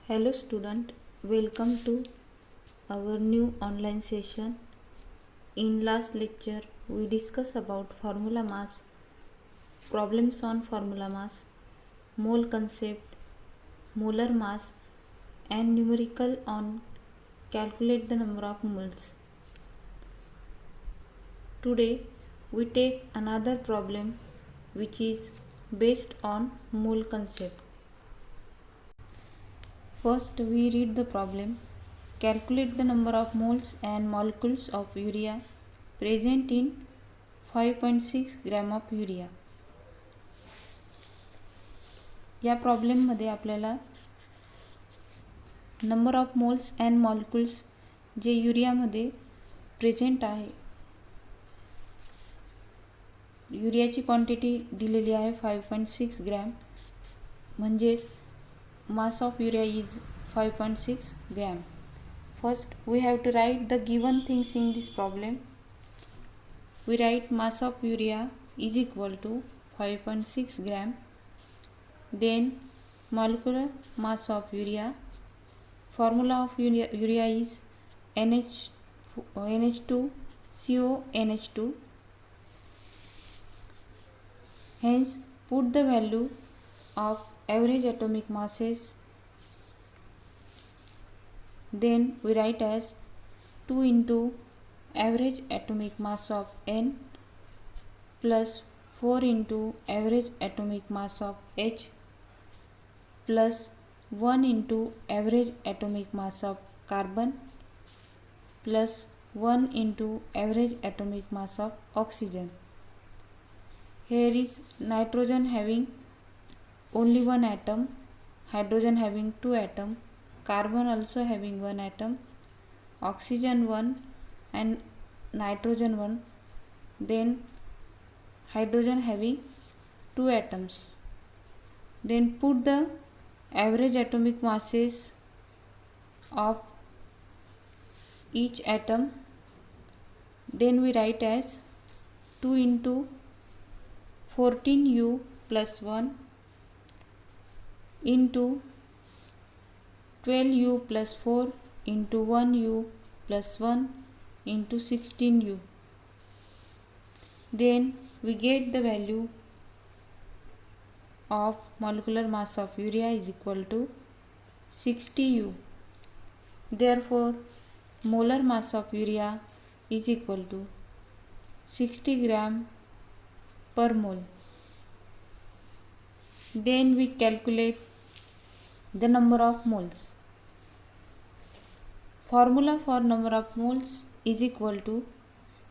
Hello student, welcome to our new online session. In last lecture we discussed about formula mass, problems on formula mass, mole concept, molar mass and numerical on calculate the number of moles. Today we take another problem which is based on mole concept. First we read the problem. Calculate the number of moles and molecules of urea present in 5.6 gram of urea. या प्रॉब्लेममध्ये आपल्याला number of moles and molecules जे युरियामध्ये present आहे, युरियाची quantity दिलेली आहे 5.6 gram, म्हणजेच mass of urea is 5.6 gram. First we have to write the given things in this problem. We write mass of urea is equal to 5.6 gram. Then molecular mass of urea, formula of urea is NH2CONH2. Hence put the value of average atomic masses. Then we write as 2 into average atomic mass of N plus 4 into average atomic mass of H plus 1 into average atomic mass of carbon plus 1 into average atomic mass of oxygen. Here is nitrogen having only one atom, hydrogen having 2 atom, carbon also having 1 atom, oxygen 1 and nitrogen 1, then hydrogen having 2 atoms. Then put the average atomic masses of each atom. Then we write as 2 into 14U plus 1 into 12U plus 4 into 1U plus 1 into 16U. Then we get the value of molecular mass of urea is equal to 60U. Therefore molar mass of urea is equal to 60 gram per mole. Then we calculate the number of moles. Formula for number of moles is equal to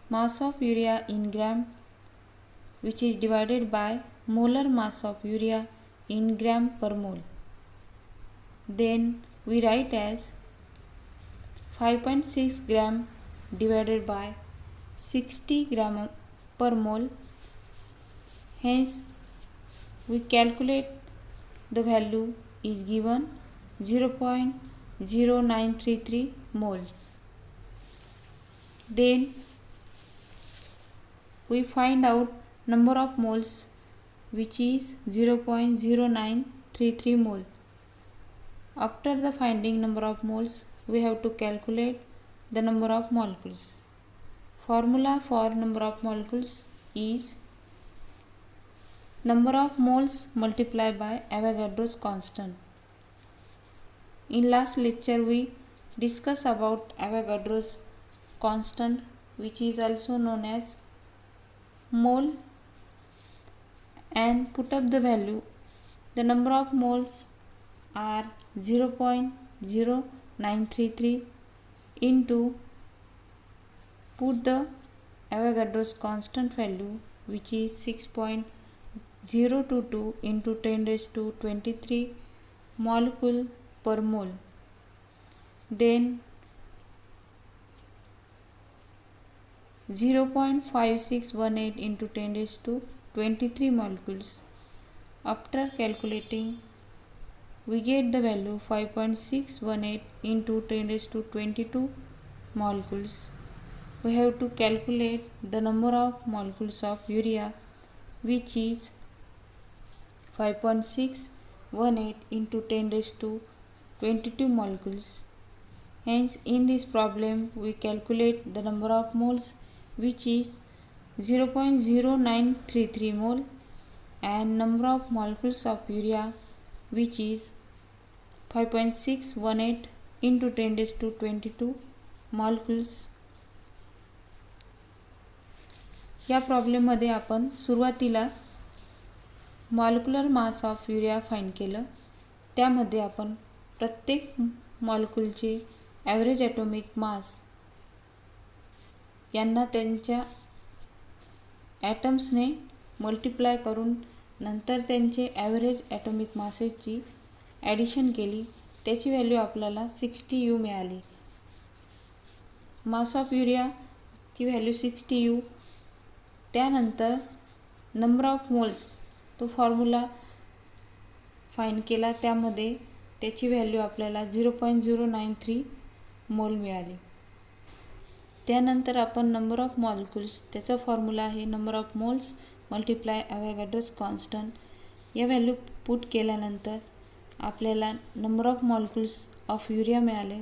mass of urea in gram, which is divided by molar mass of urea in gram per mole. Then we write as 5.6 gram divided by 60 gram per mole. Hence we calculate the value is given 0.0933 mole. Then we find out number of moles, which is 0.0933 mole. After the finding number of moles, we have to calculate the number of molecules. Formula for number of molecules is number of moles multiplied by Avogadro's constant. In last lecture we discussed about Avogadro's constant, which is also known as mole, and put up the value. The number of moles are 0.0933 into put the Avogadro's constant value, which is 6.022 into 10 raised to 23 molecule per mole. Then 0.5618 into 10 raised to 23 molecules. After calculating, we get the value 5.618 into 10 raised to 22 molecules. We have to calculate the number of molecules of urea, which is 5.618 into 10 raised to 22 molecules. Hence, in this problem, we calculate the number of moles, which is 0.0933 mole, and number of molecules of urea, which is 5.618 into 10 raised to 22 molecules. या प्रॉब्लेममध्ये आपण सुरुवातीला molecular mass of urea find केलं. त्यामध्ये आपण प्रत्येक मॉलिक्यूलचे average atomic mass यांना त्यांच्या ॲटम्सने multiply करून नंतर त्यांचे ॲव्हरेज ॲटॉमिक मासेसची ॲडिशन केली. त्याची व्हॅल्यू आपल्याला 60U मिळाली. मास ऑफ युरियाची व्हॅल्यू 60U. त्यानंतर नंबर ऑफ मोल्स तो फॉर्म्युला फाइंड केला. त्यामध्ये त्याची व्हॅल्यू आपल्याला 0.093 मोल मिळाली. त्यानंतर आपण नंबर ऑफ मॉलिक्युल्स त्याचा फॉर्म्युला आहे number of moles multiply Avogadro's constant. या व्हॅल्यू पुट केल्यानंतर आपल्याला number of molecules of urea मिळाले.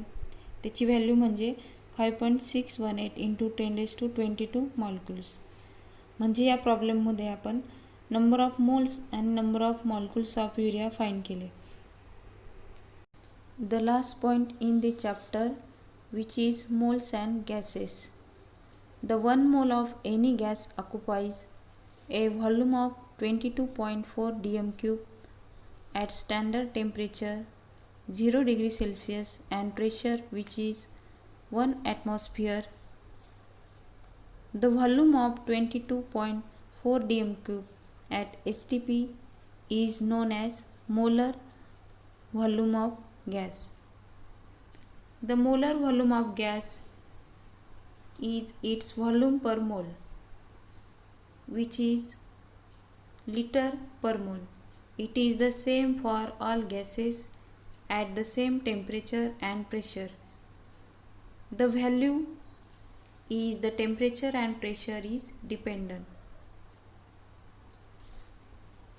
त्याची व्हॅल्यू म्हणजे 5.618 इंटू 10 raised to 22 मॉलिक्युल्स. म्हणजे या प्रॉब्लेममध्ये आपण नंबर ऑफ मोल्स आणि number of molecules of urea find केले. The last point in the chapter, which is moles and gases. The 1 mole of any gas occupies a volume of 22.4 dm cube at standard temperature 0 degree Celsius and pressure which is 1 atmosphere. The volume of 22.4 dm cube at STP is known as molar volume of gas. The molar volume of gas is its volume per mole, which is liter per mole. It is the same for all gases at the same temperature and pressure. The value is the temperature and pressure is dependent.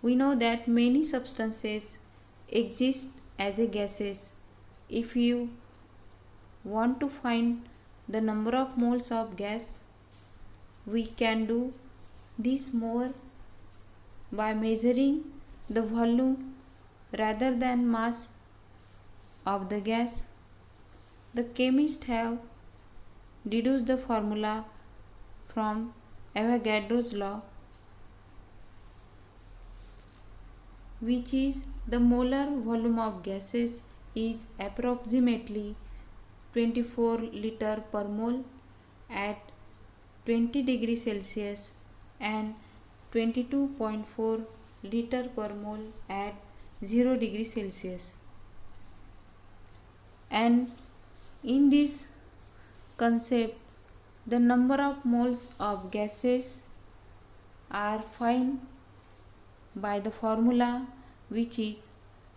We know that many substances exist as a gases. If you want to find the number of moles of gas, we can do this more by measuring the volume rather than mass of the gas. The chemists have deduced the formula from Avogadro's law, which is the molar volume of gases is approximately 24 liter per mole at 20 degree Celsius and 22.4 liter per mole at 0 degree Celsius. And in this concept, the number of moles of gases are found by the formula which is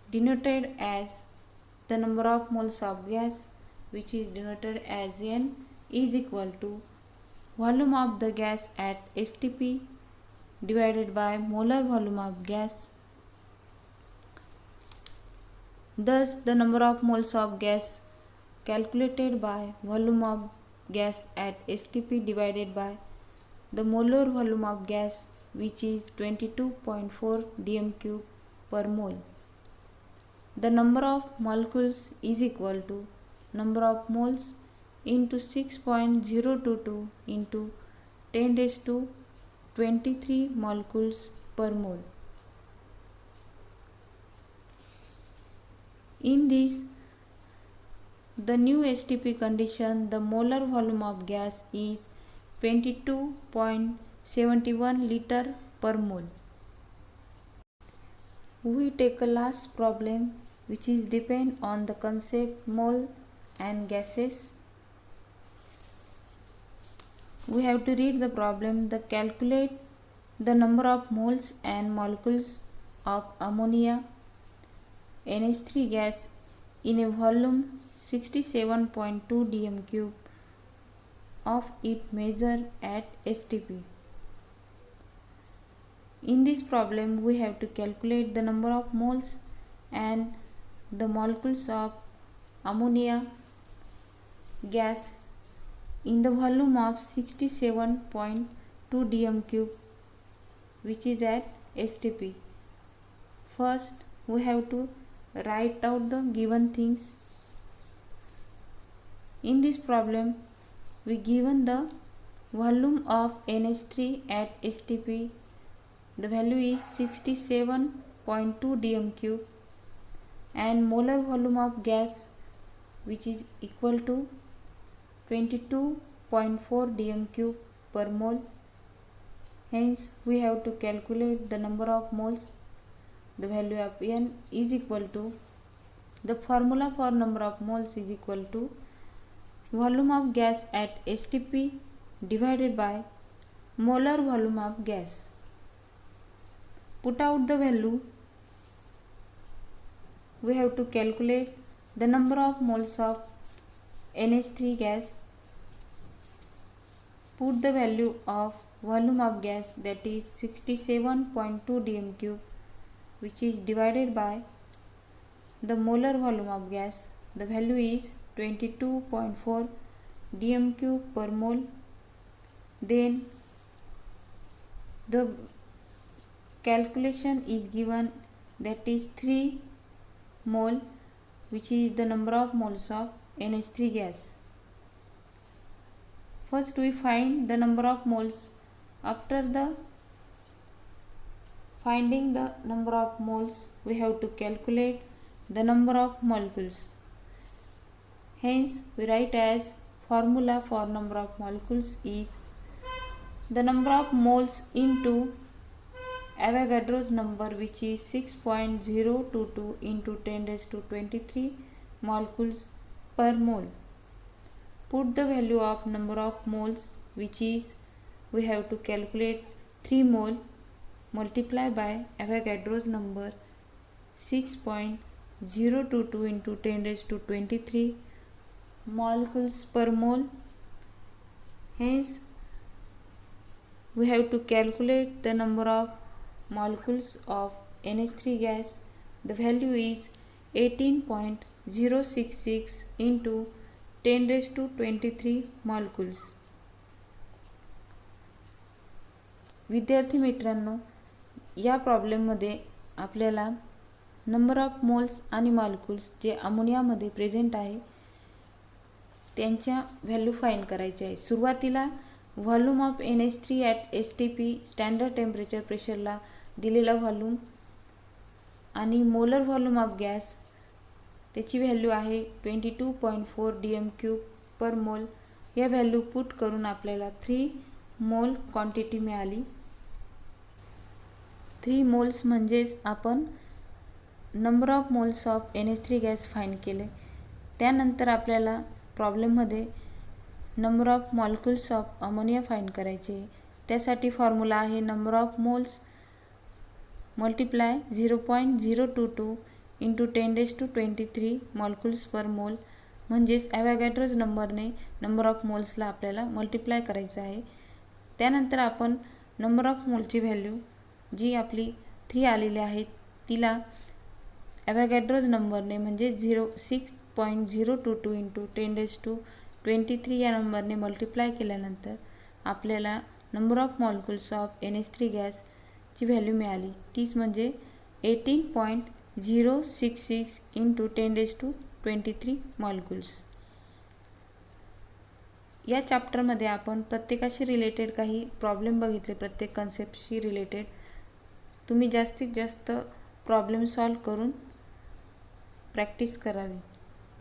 denoted as the number of moles of gas, which is denoted as N, is equal to volume of the gas at STP divided by molar volume of gas. Thus, the number of moles of gas calculated by volume of gas at STP divided by the molar volume of gas, which is 22.4 dm cube per mole. The number of molecules is equal to number of moles into 6.022 into 10 raised to 23 molecules per mole. In this, the new STP condition, the molar volume of gas is 22.71 liter per mole. We take a last problem which is depend on the concept mole and gases. We have to read the problem. The calculate the number of moles and molecules of ammonia NH3 gas in a volume 67.2 dm cube of it measure at STP. In this problem, we have to calculate the number of moles and the molecules of ammonia gas in the volume of 67.2 dm cube, which is at STP. First we have to write out the given things. In this problem we given the volume of NH3 at STP. The value is 67.2 dm cube, and molar volume of gas which is equal to 22.4 dm cube per mole. Hence we have to calculate the number of moles. The value of N is equal to, the formula for number of moles is equal to volume of gas at STP divided by molar volume of gas. Put out the value. We have to calculate the number of moles of NH3 gas. Put the value of volume of gas, that is 67.2 dm cube, which is divided by the molar volume of gas. The value is 22.4 dm cube per mole. Then the calculation is given, that is 3 mole, which is the number of moles of NH3 gas. First we find the number of moles. After the finding the number of moles, we have to calculate the number of molecules. Hence we write as formula for number of molecules is the number of moles into Avogadro's number, which is 6.022 into 10 raised to 23 molecules per mole. Put the value of number of moles, which is, we have to calculate 3 mole, multiply by Avogadro's number 6.022 into 10 raised to 23 molecules per mole. Hence we have to calculate the number of molecules of NH3 gas. The value is 18.066 into 10 raised to 23 molecules. विद्यार्थी मित्रांनो, या प्रॉब्लेममध्ये आपल्याला number of moles आणि molecules जे अमोनियामध्ये present आहे त्यांच्या व्हॅल्यू फाइंड करायचे आहे. सुरुवातीला volume of NH3 at STP standard temperature प्रेशरला दिलेला व्हॉल्यूम आणि मोलर व्हॉल्यूम ऑफ गॅस त्याची व्हॅल्यू आहे 22.4 dm क्यूब पर मोल. या व्हॅल्यू पुट करून आपल्याला 3 मोल क्वांटिटी मिळाली. 3 मोल्स म्हणजेच आपण number of moles of NH3 gas find केले. त्यानंतर आपल्याला प्रॉब्लेममध्ये number of molecules of ammonia find करायचे. त्यासाठी फॉर्म्युला आहे number of moles multiply 0.022 into 10 raised to 23 molecules per mole. म्हणजेच ॲव्होगॅड्रोज नंबरने नंबर ऑफ मोल्सला आपल्याला मल्टिप्लाय करायचं आहे. त्यानंतर आपण नंबर ऑफ मोलची व्हॅल्यू जी आपली 3 आलेली आहे तिला ॲव्होगॅड्रोज नंबरने म्हणजे 6.022 इंटू 10 raised to 23 या नंबरने मल्टिप्लाय केल्यानंतर आपल्याला number of molecules of NH3 गॅसची व्हॅल्यू मिळाली. तीच म्हणजे 18.066 इंटू 10 raised to 23 मॉलिक्युल्स. या चॅप्टरमध्ये आपण प्रत्येकाशी रिलेटेड काही प्रॉब्लेम बघितले, प्रत्येक कन्सेप्टशी रिलेटेड. तुम्ही जास्तीत जास्त प्रॉब्लेम सॉल्व करून प्रॅक्टिस करावी.